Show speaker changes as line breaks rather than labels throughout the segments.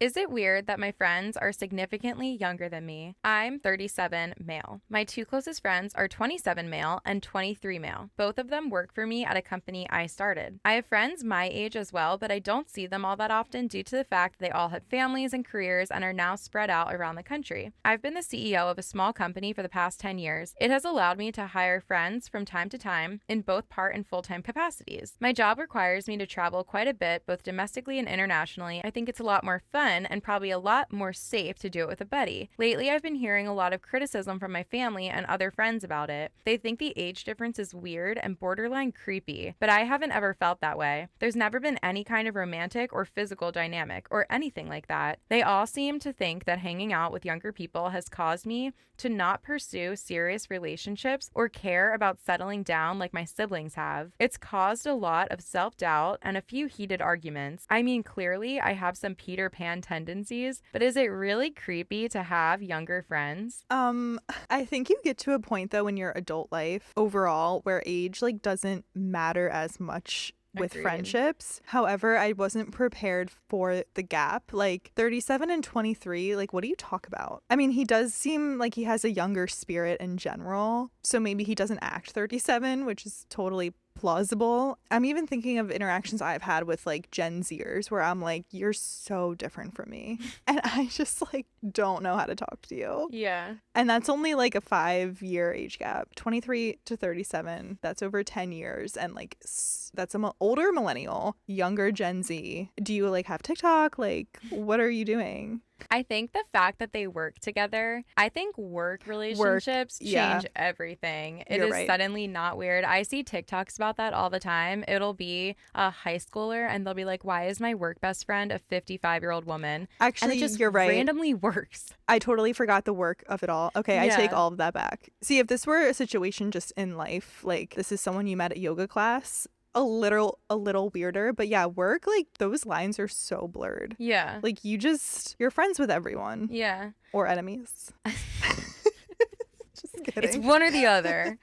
Is it weird that my friends are significantly younger than me? I'm 37 male. My two closest friends are 27 male and 23 male. Both of them work for me at a company I started. I have friends my age as well, but I don't see them all that often due to the fact they all have families and careers and are now spread out around the country. I've been the CEO of a small company for the past 10 years. It has allowed me to hire friends from time to time in both part and full-time capacities. My job requires me to travel quite a bit, both domestically and internationally. I think it's a lot more fun and probably a lot more safe to do it with a buddy. Lately, I've been hearing a lot of criticism from my family and other friends about it. They think the age difference is weird and borderline creepy, but I haven't ever felt that way. There's never been any kind of romantic or physical dynamic or anything like that. They all seem to think that hanging out with younger people has caused me to not pursue serious relationships or care about settling down like my siblings have. It's caused a lot of self-doubt and a few heated arguments. I mean, clearly I have some Peter Pan tendencies, but is it really creepy to have younger friends?
I think you get to a point though in your adult life overall where age like doesn't matter as much with
Agreed.
friendships. However, I wasn't prepared for the gap. Like 37 and 23, like what do you talk about? I mean, he does seem like he has a younger spirit in general. So maybe he doesn't act 37, which is totally plausible. I'm even thinking of interactions I've had with like Gen Zers where I'm like, you're so different from me. And I just like don't know how to talk to you.
Yeah.
And that's only like a 5-year age gap. 23 to 37, that's over 10 years. And like that's an older millennial, younger Gen Z. Do you like have TikTok? Like, what are you doing?
I think the fact that they work together, I think work relationships change everything. It
You're
is
right.
suddenly not weird. I see TikToks about that all the time. It'll be a high schooler and they'll be like, why is my work best friend a 55-year-old woman?
Actually,
and it just
you're right.
randomly works.
I totally forgot the work of it all. Okay, I
Yeah.
take all of that back. See, if this were a situation just in life, like this is someone you met at yoga class, a little weirder, but yeah, work, like those lines are so blurred.
Yeah.
Like you're friends with everyone.
Yeah.
Or enemies. Just kidding.
It's one or the other.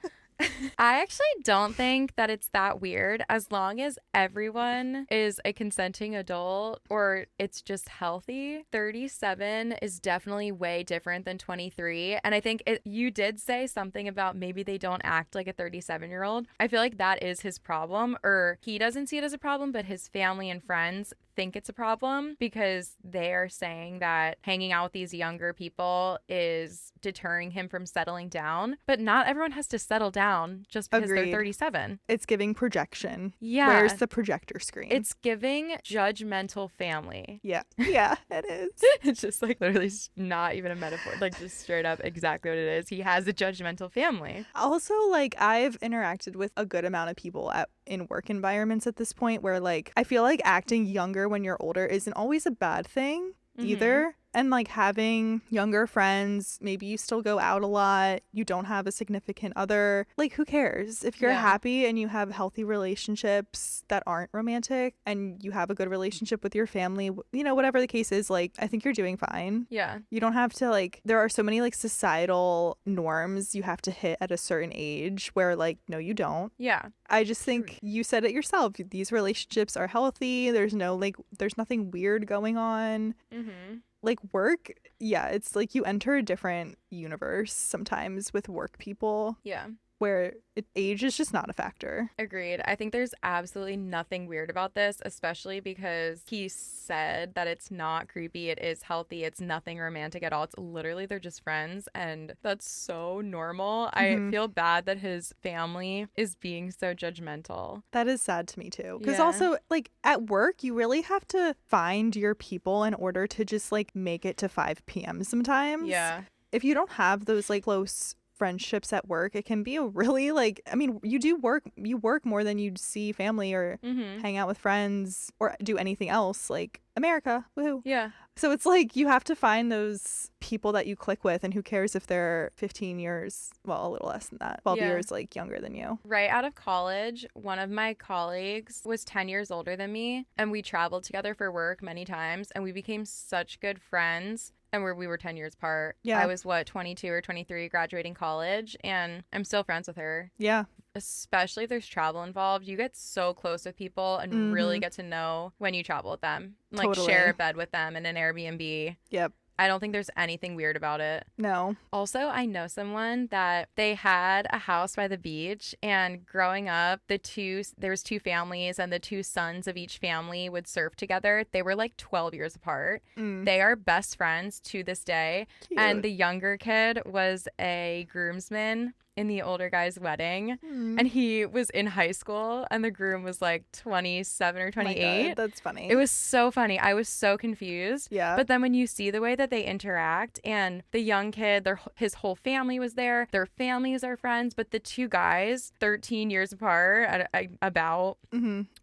I actually don't think that it's that weird as long as everyone is a consenting adult or it's just healthy. 37 is definitely way different than 23. And I think you did say something about maybe they don't act like a 37-year-old. I feel like that is his problem, or he doesn't see it as a problem, but his family and friends think it's a problem because they are saying that hanging out with these younger people is deterring him from settling down. But not everyone has to settle down just because
Agreed.
they're 37.
It's giving projection.
Yeah.
Where's the projector screen?
It's giving judgmental family.
Yeah, it is.
It's just like literally not even a metaphor, like just straight up exactly what it is. He has a judgmental family.
Also, like I've interacted with a good amount of people in work environments at this point where like I feel like acting younger when you're older isn't always a bad thing either. And like having younger friends, maybe you still go out a lot, you don't have a significant other, like who cares? If you're happy and you have healthy relationships that aren't romantic and you have a good relationship with your family, you know, whatever the case is, like I think you're doing fine.
Yeah.
You don't have to like, there are so many like societal norms you have to hit at a certain age where like, no, you don't.
Yeah.
I just think you said it yourself. These relationships are healthy. There's nothing weird going on.
Mm-hmm.
Like work, yeah, it's like you enter a different universe sometimes with work people.
Yeah.
Where age is just not a factor.
Agreed. I think there's absolutely nothing weird about this, especially because he said that it's not creepy. It is healthy. It's nothing romantic at all. It's literally they're just friends. And that's so normal. I feel bad that his family is being so judgmental.
That is sad to me too. Because also like at work, you really have to find your people in order to just like make it to 5 p.m. sometimes.
Yeah.
If you don't have those like close friendships at work, it can be a really like, I mean, you work more than you'd see family or hang out with friends or do anything else, like America, woohoo.
Yeah.
So it's like you have to find those people that you click with, and who cares if they're 15 years, well, a little less than that, 12 years like younger than you.
Right out of college, one of my colleagues was 10 years older than me, and we traveled together for work many times, and we became such good friends. and we were 10 years apart.
Yeah.
I was 22 or 23 graduating college, and I'm still friends with her.
Yeah.
Especially if there's travel involved, you get so close with people and really get to know when you travel with them. Like share a bed with them in an Airbnb.
Yep.
I don't think there's anything weird about it.
No.
Also, I know someone that they had a house by the beach, and growing up, there was two families, and the two sons of each family would surf together. They were like 12 years apart. They are best friends to this day.
Cute.
And the younger kid was a groomsman in the older guy's wedding, and he was in high school, and the groom was like 27 or 28.
Oh my God, that's funny.
It was so funny. I was so confused.
Yeah.
But then when you see the way that they interact, and the young kid, his whole family was there. Their families are friends, but the two guys, 13 years apart, about,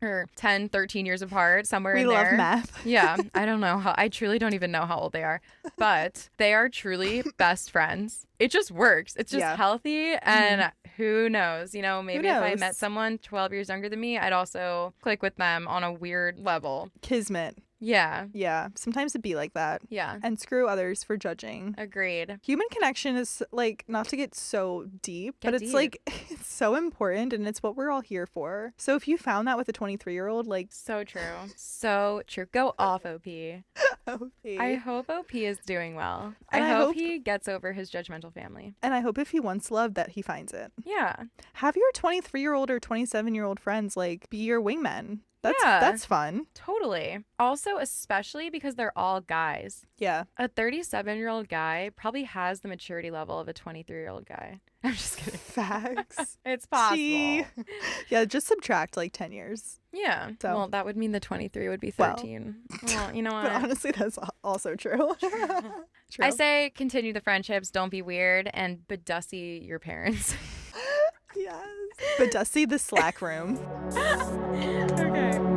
or 10, 13 years apart, somewhere in there.
We love math.
Yeah. I don't know I truly don't even know how old they are, but they are truly best friends. It just works. It's just healthy, and who knows? You know, maybe if I met someone 12 years younger than me, I'd also click with them on a weird level.
Kismet.
Yeah.
Yeah. Sometimes it'd be like that.
Yeah.
And screw others for judging.
Agreed.
Human connection is like, not to get so deep, but it's like, it's so important, and it's what we're all here for. So if you found that with a 23-year-old, like.
So true. So true. Go off, OP.
OP.
I hope OP is doing well.
And
I hope he gets over his judgmental family.
And I hope if he wants love that he finds it.
Yeah.
Have your 23-year-old or 27-year-old friends like be your wingmen. That's fun.
Totally. Also, especially because they're all guys.
Yeah.
A 37-year-old guy probably has the maturity level of a 23-year-old guy. I'm just kidding.
Facts.
It's possible.
Yeah, just subtract like 10 years.
Yeah.
So.
Well, that would mean the 23 would be 13. Well, you know what?
But honestly, that's also true. True.
I say continue the friendships, don't be weird, and bedussy your parents.
Yes. Bedussy the Slack room.
Okay.